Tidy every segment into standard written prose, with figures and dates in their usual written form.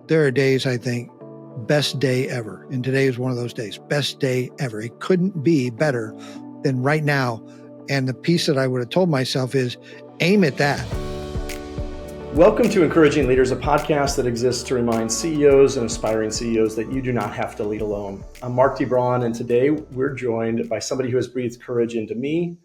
There are days I think, best day ever. And today is one of those days. Best day ever. It couldn't be better than right now. And the piece that I would have told myself is aim at that. Welcome to Encouraging Leaders, a podcast that exists to remind CEOs and aspiring CEOs that you do not have to lead alone. I'm Mark Todd Brand, and today we're joined by somebody who has breathed courage into me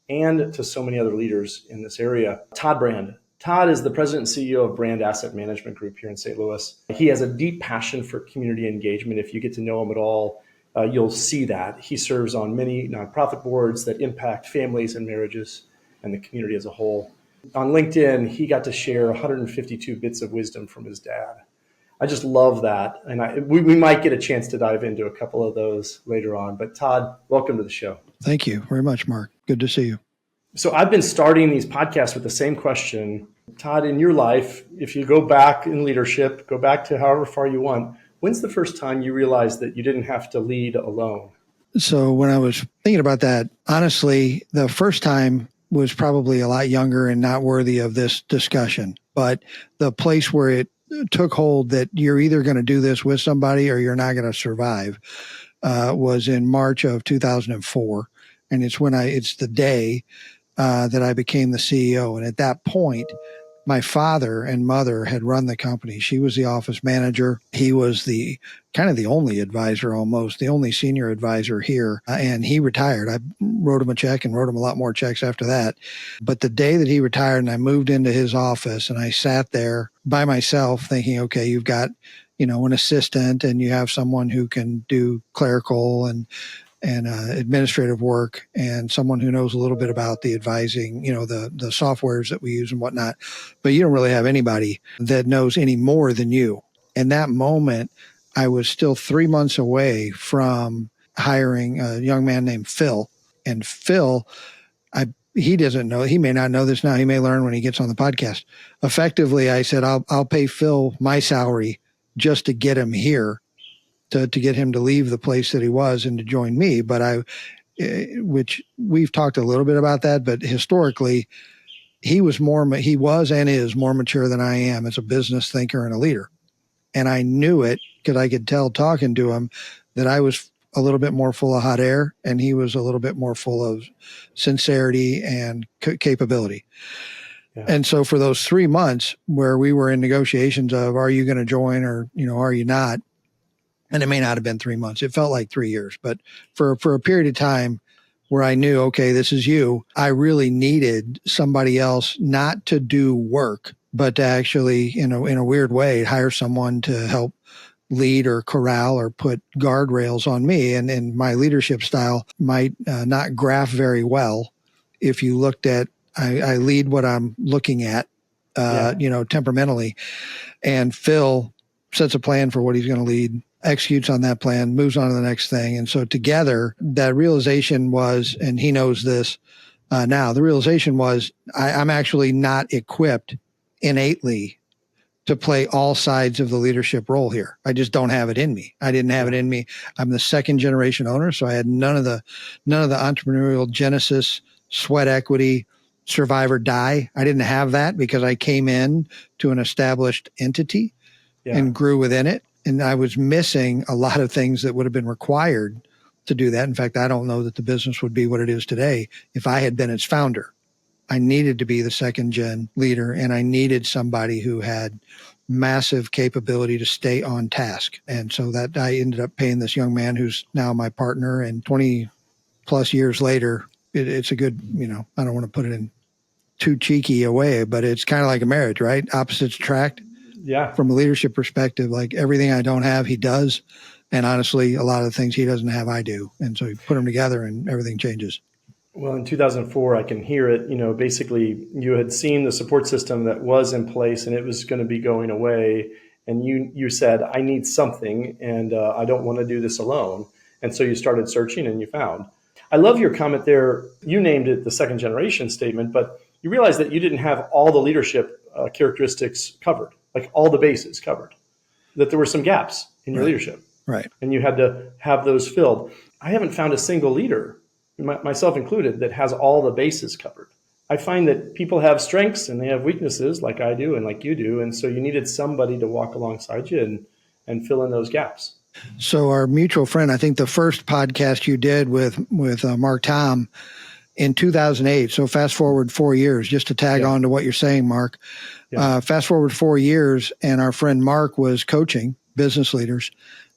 and to so many other leaders in this area, Todd Brand. Todd is the president and CEO of Brand Asset Management Group here in St. Louis. He has a deep passion for community engagement. If you get to know him at all, you'll see that. He serves on many nonprofit boards that impact families and marriages and the community as a whole. On LinkedIn, he got to share 152 bits of wisdom from his dad. I just love that. And we might get a chance to dive into a couple of those later on. But Todd, welcome to the show. Thank you very much, Mark. Good to see you. So I've been starting these podcasts with the same question. Todd, in your life, if you go back in leadership, go back to however far you want, when's the first time you realized that you didn't have to lead alone? So when I was thinking about that, honestly, the first time was probably a lot younger and not worthy of this discussion. But the place where it took hold that you're either going to do this with somebody or you're not going to survive was in March of 2004. And it's the day that I became the CEO. And at that point, my father and mother had run the company. She was the office manager. He was the only advisor, almost the only senior advisor here. And he retired. I wrote him a check and wrote him a lot more checks after that. But the day that he retired and I moved into his office and I sat there by myself thinking, okay, you've got, an assistant and you have someone who can do clerical and administrative work and someone who knows a little bit about the advising, the softwares that we use and whatnot. But you don't really have anybody that knows any more than you. In that moment, I was still 3 months away from hiring a young man named Phil. And Phil, he doesn't know, he may not know this now. He may learn when he gets on the podcast. Effectively, I said, I'll pay Phil my salary just to get him here. To get him to leave the place that he was and to join me. But which we've talked a little bit about that, but historically he was and is more mature than I am as a business thinker and a leader. And I knew it because I could tell talking to him that I was a little bit more full of hot air and he was a little bit more full of sincerity and capability. Yeah. And so for those 3 months where we were in negotiations of, are you going to join or, are you not? And it may not have been 3 months. It felt like 3 years. But for a period of time where I knew, okay, this is you, I really needed somebody else not to do work, but to actually, in a weird way, hire someone to help lead or corral or put guardrails on me. And my leadership style might not graph very well if you looked at, I lead what I'm looking at, temperamentally. And Phil sets a plan for what he's going to lead, executes on that plan, moves on to the next thing. And so together, that realization was, and he knows this now, the realization was I'm actually not equipped innately to play all sides of the leadership role here. I just don't have it in me. I didn't have it in me. I'm the second generation owner, so I had none of the entrepreneurial genesis, sweat equity, survive or die. I didn't have that because I came in to an established entity and grew within it. And I was missing a lot of things that would have been required to do that. In fact, I don't know that the business would be what it is today if I had been its founder. I needed to be the second gen leader, and I needed somebody who had massive capability to stay on task. And so that I ended up paying this young man who's now my partner, and 20 plus years later, it's a good, I don't want to put it in too cheeky a way, but it's kind of like a marriage, right? Opposites attract. Yeah. From a leadership perspective, like everything I don't have, he does. And honestly, a lot of the things he doesn't have, I do. And so you put them together and everything changes. Well, in 2004, I can hear it, basically you had seen the support system that was in place and it was going to be going away. And you said, I need something and I don't want to do this alone. And so you started searching and you found. I love your comment there. You named it the second generation statement, but you realized that you didn't have all the leadership characteristics covered. Like all the bases covered, that there were some gaps in your leadership. Right. And you had to have those filled. I haven't found a single leader, myself included, that has all the bases covered. I find that people have strengths and they have weaknesses like I do and like you do. And so you needed somebody to walk alongside you and fill in those gaps. So our mutual friend, I think the first podcast you did with Mark Tom in 2008. So fast forward 4 years, just to tag on to what you're saying, Mark. Fast forward 4 years, and our friend Mark was coaching business leaders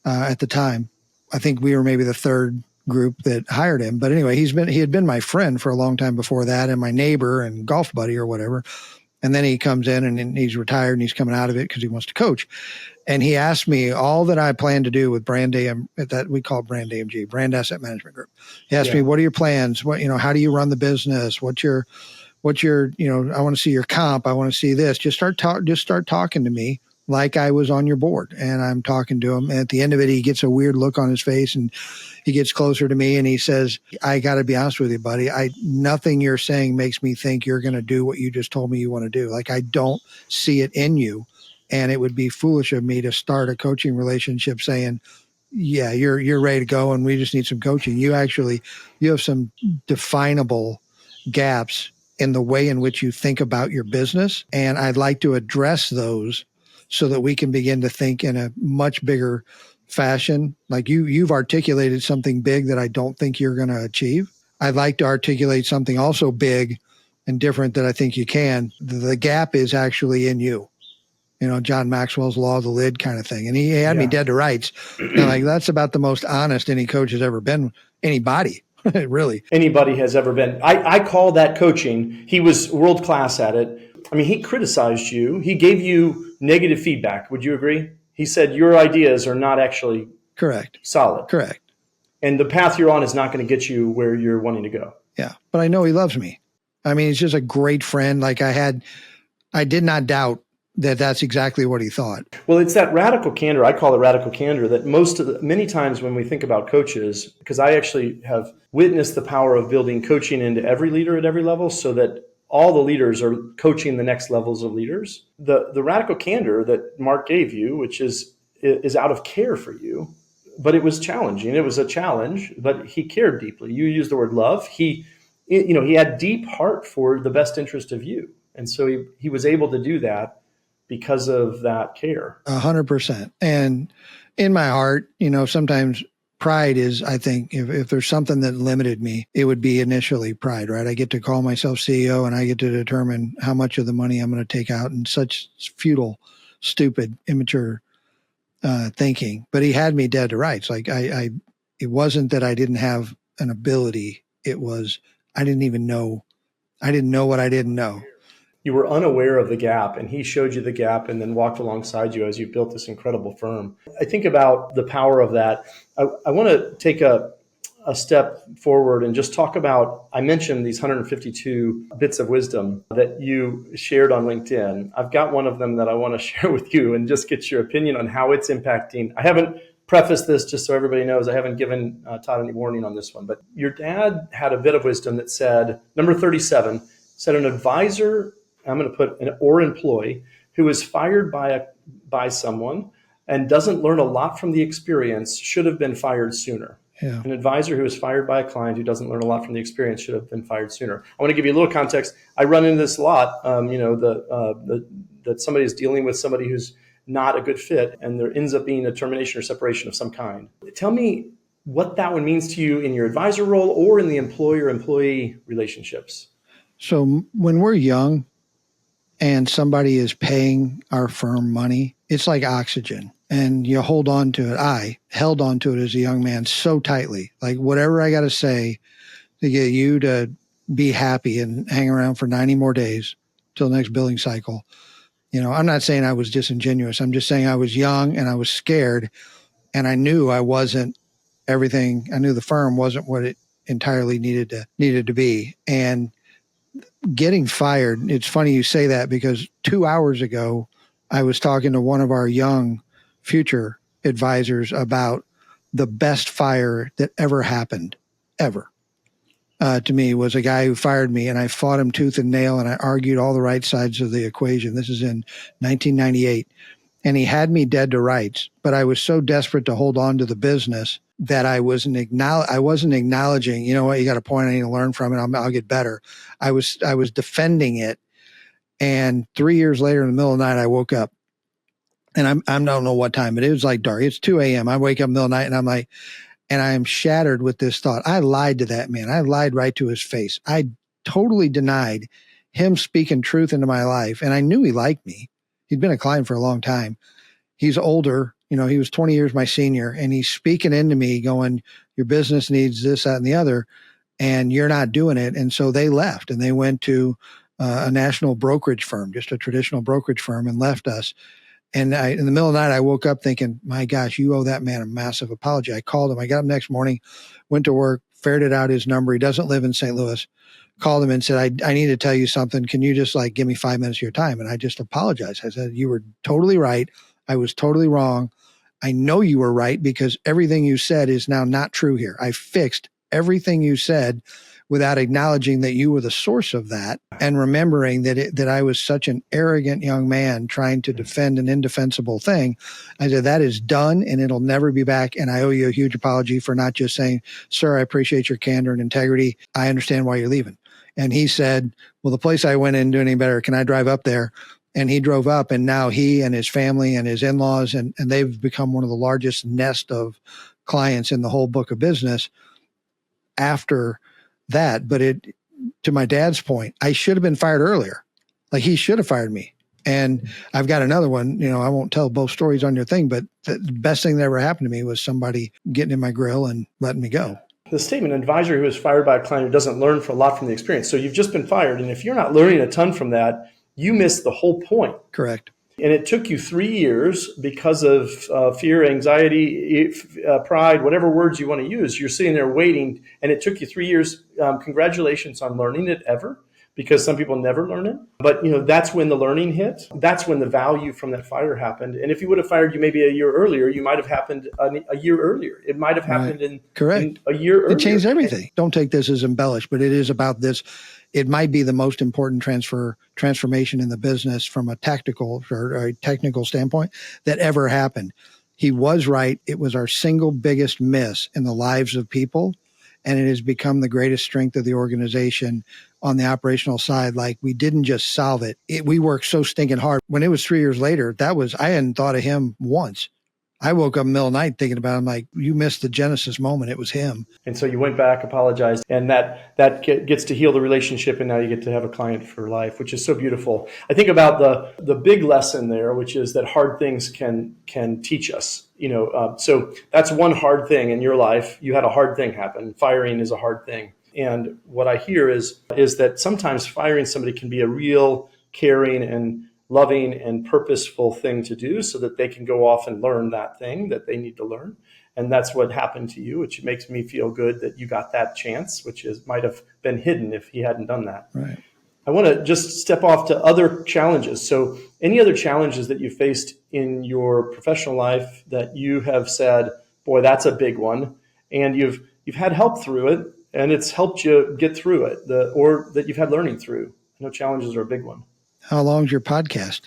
at the time. I think we were maybe the third group that hired him. But anyway, he had been my friend for a long time before that, and my neighbor and golf buddy or whatever. And then he comes in and he's retired and he's coming out of it because he wants to coach. And he asked me all that I plan to do with Brand AM, that we call Brand AMG, Brand Asset Management Group. He asked me, what are your plans? How do you run the business? What's your, I want to see your comp. I want to see this. Just start talking to me like I was on your board. And I'm talking to him. And at the end of it, he gets a weird look on his face and he gets closer to me and he says, I got to be honest with you, buddy. Nothing you're saying makes me think you're going to do what you just told me you want to do. Like, I don't see it in you. And it would be foolish of me to start a coaching relationship saying, yeah, you're ready to go and we just need some coaching. You have some definable gaps in the way in which you think about your business. And I'd like to address those so that we can begin to think in a much bigger fashion. Like you've articulated something big that I don't think you're going to achieve. I'd like to articulate something also big and different that I think you can. The gap is actually in you. John Maxwell's law of the lid kind of thing. And he had me dead to rights. And like, that's about the most honest any coach has ever been. Anybody, really. Anybody has ever been. I call that coaching. He was world-class at it. I mean, he criticized you. He gave you negative feedback. Would you agree? He said, your ideas are not actually solid. Correct. And the path you're on is not going to get you where you're wanting to go. Yeah. But I know he loves me. I mean, he's just a great friend. Like I did not doubt that that's exactly what he thought. Well, it's that radical candor. I call it radical candor that many times when we think about coaches, because I actually have witnessed the power of building coaching into every leader at every level so that all the leaders are coaching the next levels of leaders. The radical candor that Mark gave you, which is out of care for you, but it was challenging. It was a challenge, but he cared deeply. You used the word love. He had deep heart for the best interest of you. And so he was able to do that because of that care. 100%. And in my heart, sometimes pride is, I think, if there's something that limited me, it would be initially pride, right? I get to call myself CEO and I get to determine how much of the money I'm going to take out and such futile, stupid, immature thinking. But he had me dead to rights. Like it wasn't that I didn't have an ability. It was, I didn't know what I didn't know. You were unaware of the gap, and he showed you the gap and then walked alongside you as you built this incredible firm. I think about the power of that. I want to take a step forward and just talk about, I mentioned these 152 bits of wisdom that you shared on LinkedIn. I've got one of them that I want to share with you and just get your opinion on how it's impacting. I haven't prefaced this just so everybody knows. I haven't given Todd any warning on this one, but your dad had a bit of wisdom that said, number 37, said an advisor, I'm going to put or employee who is fired by someone and doesn't learn a lot from the experience should have been fired sooner. Yeah. An advisor who is fired by a client who doesn't learn a lot from the experience should have been fired sooner. I want to give you a little context. I run into this a lot. That somebody is dealing with somebody who's not a good fit, and there ends up being a termination or separation of some kind. Tell me what that one means to you in your advisor role or in the employer-employee relationships. So when we're young, and somebody is paying our firm money, it's like oxygen. And you hold on to it. I held on to it as a young man so tightly. Like whatever I got to say to get you to be happy and hang around for 90 more days till the next billing cycle. I'm not saying I was disingenuous. I'm just saying I was young and I was scared. And I knew I wasn't everything. I knew the firm wasn't what it entirely needed to be. And getting fired, it's funny you say that because 2 hours ago, I was talking to one of our young future advisors about the best fire that ever happened, ever. To me was a guy who fired me, and I fought him tooth and nail, and I argued all the right sides of the equation. This is in 1998. And he had me dead to rights, but I was so desperate to hold on to the business that I wasn't acknowledging, you know what, you got a point, I need to learn from it. I'll get better. I was defending it. And 3 years later in the middle of the night, I woke up and I don't know what time, but it was like dark. It's 2 a.m. I wake up in the middle of the night and I'm like, and I am shattered with this thought. I lied to that man. I lied right to his face. I totally denied him speaking truth into my life. And I knew he liked me. He'd been a client for a long time. He's older. You know, he was 20 years my senior, and he's speaking into me going, your business needs this, that, and the other, and you're not doing it. And so they left and they went to a national brokerage firm, just a traditional brokerage firm, and left us. And in the middle of the night, I woke up thinking, my gosh, you owe that man a massive apology. I called him. I got up next morning, went to work, ferreted out his number. He doesn't live in St. Louis. Called him and said, I need to tell you something. Can you just give me 5 minutes of your time? And I just apologized. I said, you were totally right. I was totally wrong. I know you were right because everything you said is now not true here. I fixed everything you said without acknowledging that you were the source of that, and remembering that I was such an arrogant young man trying to defend an indefensible thing. I said, that is done and it'll never be back. And I owe you a huge apology for not just saying, sir, I appreciate your candor and integrity. I understand why you're leaving. And he said, well, the place I went in doing any better. Can I drive up there? And he drove up, and now he and his family and his in-laws, and they've become one of the largest nest of clients in the whole book of business after that. But to my dad's point, I should have been fired earlier. He should have fired me. And I've got another one, I won't tell both stories on your thing, but the best thing that ever happened to me was somebody getting in my grill and letting me go. The statement, an advisor who is fired by a client who doesn't learn a lot from the experience. So you've just been fired. And if you're not learning a ton from that, you missed the whole point. Correct. And it took you 3 years because of fear, anxiety, pride, whatever words you want to use. You're sitting there waiting, and it took you 3 years. Congratulations on learning it ever, because some people never learn it. But that's when the learning hit. That's when the value from that fire happened. And if you would have fired you maybe a year earlier, you might have happened a year earlier. It might have happened in a year earlier. It changed everything. Don't take this as embellished, but it is about this. It might be the most important transformation in the business from a tactical or a technical standpoint that ever happened. He was right. It was our single biggest miss in the lives of people, and it has become the greatest strength of the organization on the operational side. We didn't just solve it. We worked so stinking hard. When it was 3 years later, I hadn't thought of him once. I woke up in the middle of the night thinking about him, you missed the Genesis moment. It was him. And so you went back, apologized, and that gets to heal the relationship, and now you get to have a client for life, which is so beautiful. I think about the big lesson there, which is that hard things can teach us. So that's one hard thing in your life. You had a hard thing happen. Firing is a hard thing. And what I hear is that sometimes firing somebody can be a real caring and loving and purposeful thing to do so that they can go off and learn that thing that they need to learn. And that's what happened to you, which makes me feel good that you got that chance, which might have been hidden if he hadn't done that. Right. I want to just step off to other challenges. So any other challenges that you faced in your professional life that you have said, boy, that's a big one, and you've had help through it and it's helped you get through it, or that you've had learning through? I know challenges are a big one. How long's your podcast?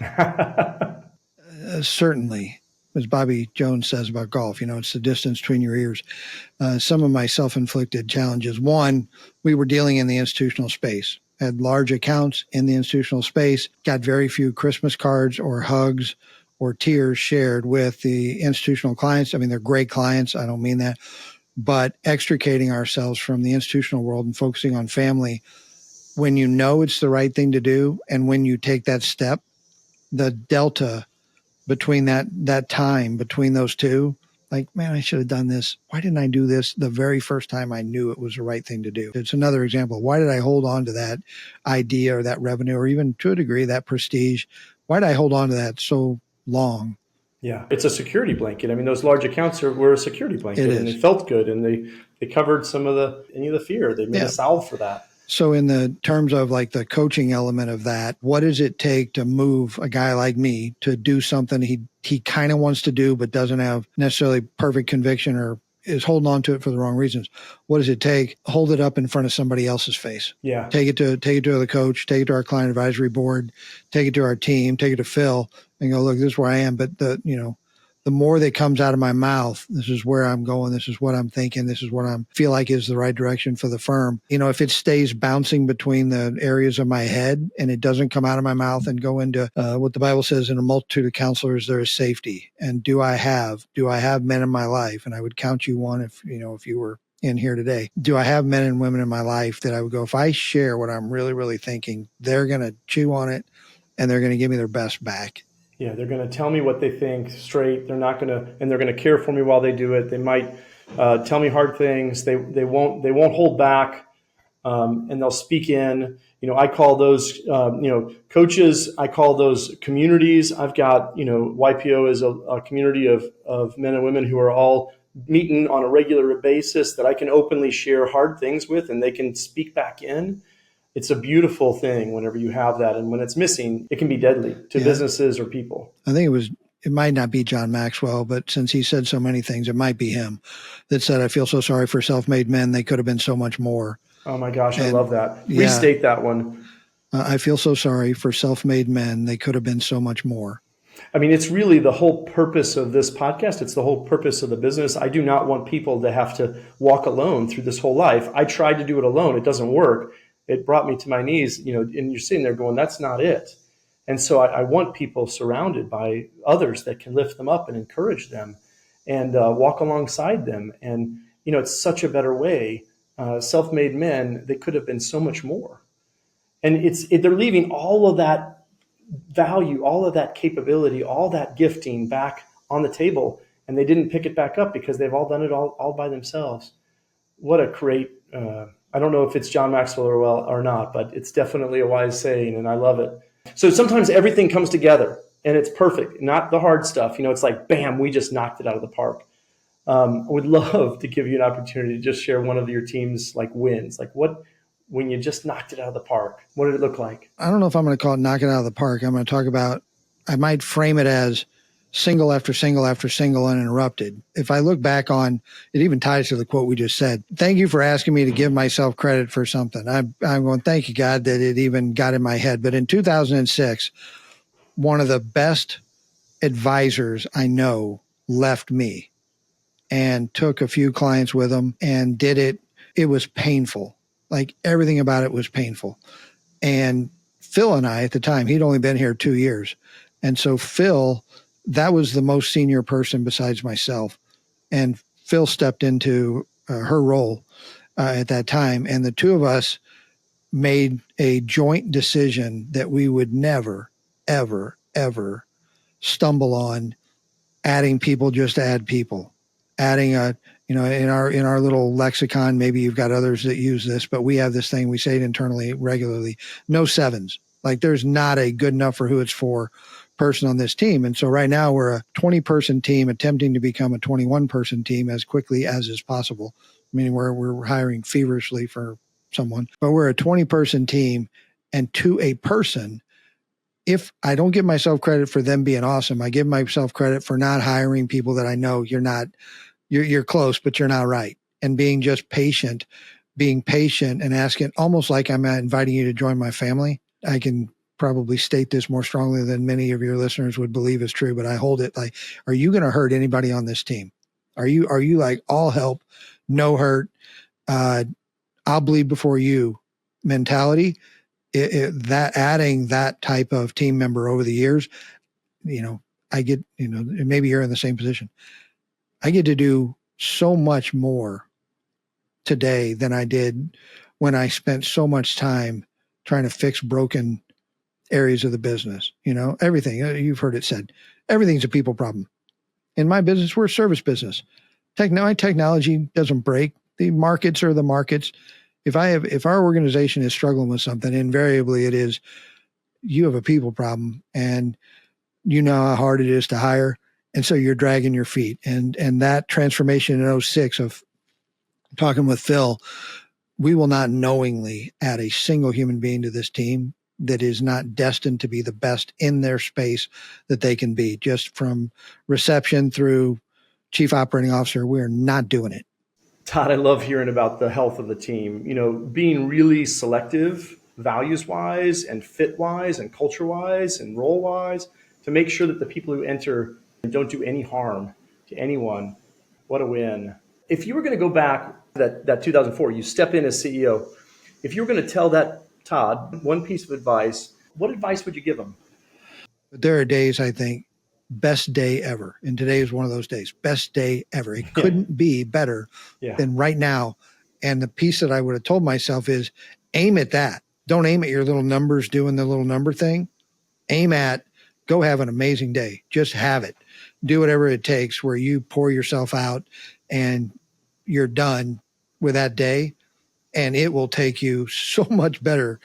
Certainly, as Bobby Jones says about golf, it's the distance between your ears. Some of my self-inflicted challenges. One, we were dealing in the institutional space, had large accounts in the institutional space, got very few Christmas cards or hugs or tears shared with the institutional clients. I mean, they're great clients. I don't mean that. But extricating ourselves from the institutional world and focusing on family, when you know it's the right thing to do, and when you take that step, the delta between that time between those two, man, I should have done this. Why didn't I do this the very first time I knew it was the right thing to do? It's another example. Why did I hold on to that idea or that revenue, or even to a degree that prestige? Why did I hold on to that so long? Yeah, it's a security blanket. I mean, those large accounts were a security blanket, and they felt good, and they covered any of the fear. They made a salve for that. So in the terms of the coaching element of that, what does it take to move a guy like me to do something he kind of wants to do, but doesn't have necessarily perfect conviction or is holding on to it for the wrong reasons? What does it take? Hold it up in front of somebody else's face. Yeah. Take it to the coach, take it to our client advisory board, take it to our team, take it to Phil and go, look, this is where I am. But the the more that comes out of my mouth, this is where I'm going, this is what I'm thinking, this is what I feel like is the right direction for the firm. If it stays bouncing between the areas of my head and it doesn't come out of my mouth and go into what the Bible says, in a multitude of counselors, there is safety. And do I have men in my life? And I would count you one if you were in here today. Do I have men and women in my life that I would go, if I share what I'm really, really thinking, they're going to chew on it and they're going to give me their best back. Yeah, they're going to tell me what they think straight. They're not going to, and they're going to care for me while they do it. They might tell me hard things. They won't hold back, and they'll speak in. I call those coaches. I call those communities. I've got YPO is a community of men and women who are all meeting on a regular basis that I can openly share hard things with, and they can speak back in. It's a beautiful thing whenever you have that. And when it's missing, it can be deadly to businesses or people. I think it might not be John Maxwell, but since he said so many things, it might be him that said, I feel so sorry for self-made men. They could have been so much more. Oh my gosh, I love that. Restate that one. I feel so sorry for self-made men. They could have been so much more. I mean, it's really the whole purpose of this podcast. It's the whole purpose of the business. I do not want people to have to walk alone through this whole life. I tried to do it alone. It doesn't work. It brought me to my knees, and you're sitting there going, that's not it. And so I want people surrounded by others that can lift them up and encourage them and walk alongside them. And, it's such a better way. Self-made men, they could have been so much more. And they're leaving all of that value, all of that capability, all that gifting back on the table. And they didn't pick it back up because they've all done it all by themselves. What a great I don't know if it's John Maxwell or not, but it's definitely a wise saying, and I love it. So sometimes everything comes together, and it's perfect, not the hard stuff. It's like, bam, we just knocked it out of the park. I would love to give you an opportunity to just share one of your team's wins. When you just knocked it out of the park, what did it look like? I don't know if I'm going to call it knock it out of the park. I'm going to talk about, I might frame it as single after single after single uninterrupted. If I look back on, it even ties to the quote we just said. Thank you for asking me to give myself credit for something. I'm going, thank you, God, that it even got in my head. But in 2006, one of the best advisors I know left me and took a few clients with him and did it. It was painful. Everything about it was painful. And Phil and I, at the time, he'd only been here 2 years. And so Phil, that was the most senior person besides myself. And Phil stepped into her role at that time. And the two of us made a joint decision that we would never, ever, ever stumble on adding people just to add people. Adding in our little lexicon, maybe you've got others that use this, but we have this thing, we say it internally regularly, no sevens. There's not a good enough for who it's for person on this team. And so right now we're a 20-person team attempting to become a 21-person team as quickly as is possible, meaning we're hiring feverishly for someone. But we're a 20-person team, and to a person, if I don't give myself credit for them being awesome, I give myself credit for not hiring people that I know you're close, but you're not right. And being patient and asking, almost like I'm inviting you to join my family. I can probably state this more strongly than many of your listeners would believe is true, but I hold it are you going to hurt anybody on this team? Are you all help, no hurt, I'll bleed before you mentality? That adding that type of team member over the years, I get, maybe you're in the same position. I get to do so much more today than I did when I spent so much time trying to fix broken areas of the business. Everything, you've heard it said, everything's a people problem. In my business, we're a service business. Technology doesn't break. The markets are the markets. If our organization is struggling with something, invariably it is, you have a people problem, and you know how hard it is to hire. And so you're dragging your feet. And that transformation in 06 of talking with Phil, we will not knowingly add a single human being to this team that is not destined to be the best in their space that they can be. Just from reception through chief operating officer, we're not doing it. Todd, I love hearing about the health of the team. Being really selective, values-wise and fit-wise and culture-wise and role-wise, to make sure that the people who enter and don't do any harm to anyone. What a win. If you were going to go back that 2004, you step in as CEO. If you were going to tell that Todd one piece of advice, what advice would you give him? But there are days I think, best day ever. And today is one of those days, best day ever. It couldn't be better than right now. And the piece that I would have told myself is aim at that. Don't aim at your little numbers doing the little number thing. Aim at go have an amazing day. Just have it. Do whatever it takes where you pour yourself out and you're done with that day. And it will take you so much better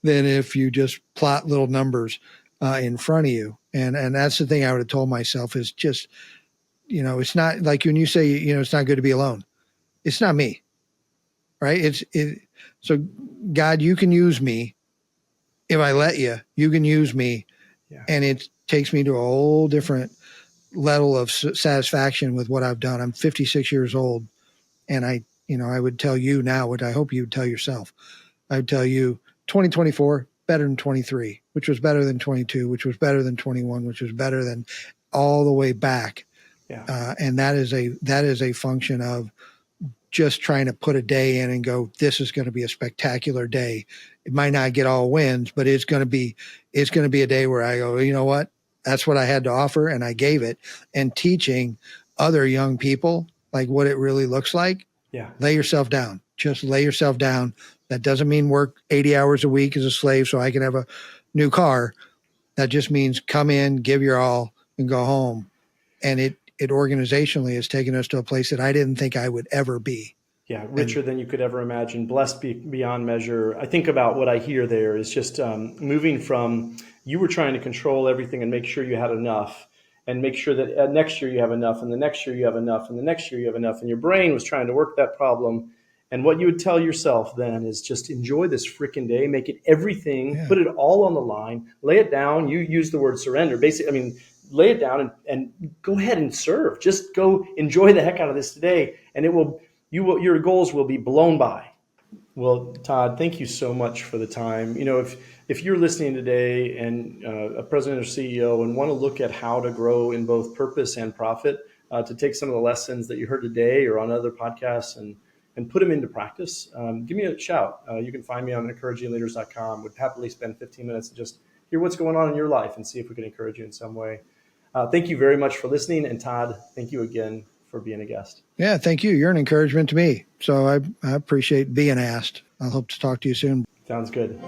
than if you just plot little numbers in front of you. And that's the thing I would have told myself is just, it's not like when you say, it's not good to be alone. It's not me, right? So God, you can use me. If I let you, you can use me. Yeah. And it takes me to a whole different level of satisfaction with what I've done. I'm 56 years old, and I would tell you now what I hope you would tell yourself. I would tell you 2024 better than 23, which was better than 22, which was better than 21, which was better than all the way back. Yeah. And that is a function of just trying to put a day in and go, this is going to be a spectacular day. It might not get all wins, but it's going to be a day where I go, you know what? That's what I had to offer. And I gave it, and teaching other young people like what it really looks like. Yeah. Lay yourself down. Just lay yourself down. That doesn't mean work 80 hours a week as a slave so I can have a new car. That just means come in, give your all, and go home. And it organizationally has taken us to a place that I didn't think I would ever be. Yeah, richer than you could ever imagine, blessed beyond measure. I think about what I hear there is just moving from you were trying to control everything and make sure you had enough, and make sure that next year you have enough, and the next year you have enough, and the next year you have enough, and your brain was trying to work that problem. And what you would tell yourself then is just enjoy this freaking day, make it everything, put it all on the line, lay it down. You use the word surrender. Basically, lay it down and go ahead and serve. Just go enjoy the heck out of this today, and your goals will be blown by. Well, Todd, thank you so much for the time. If you're listening today and a president or CEO and want to look at how to grow in both purpose and profit, to take some of the lessons that you heard today or on other podcasts and put them into practice, give me a shout. You can find me on encouragingleaders.com. Would happily spend 15 minutes to just hear what's going on in your life and see if we can encourage you in some way. Thank you very much for listening. And Todd, thank you again for being a guest. Yeah, thank you. You're an encouragement to me. So I appreciate being asked. I hope to talk to you soon. Sounds good.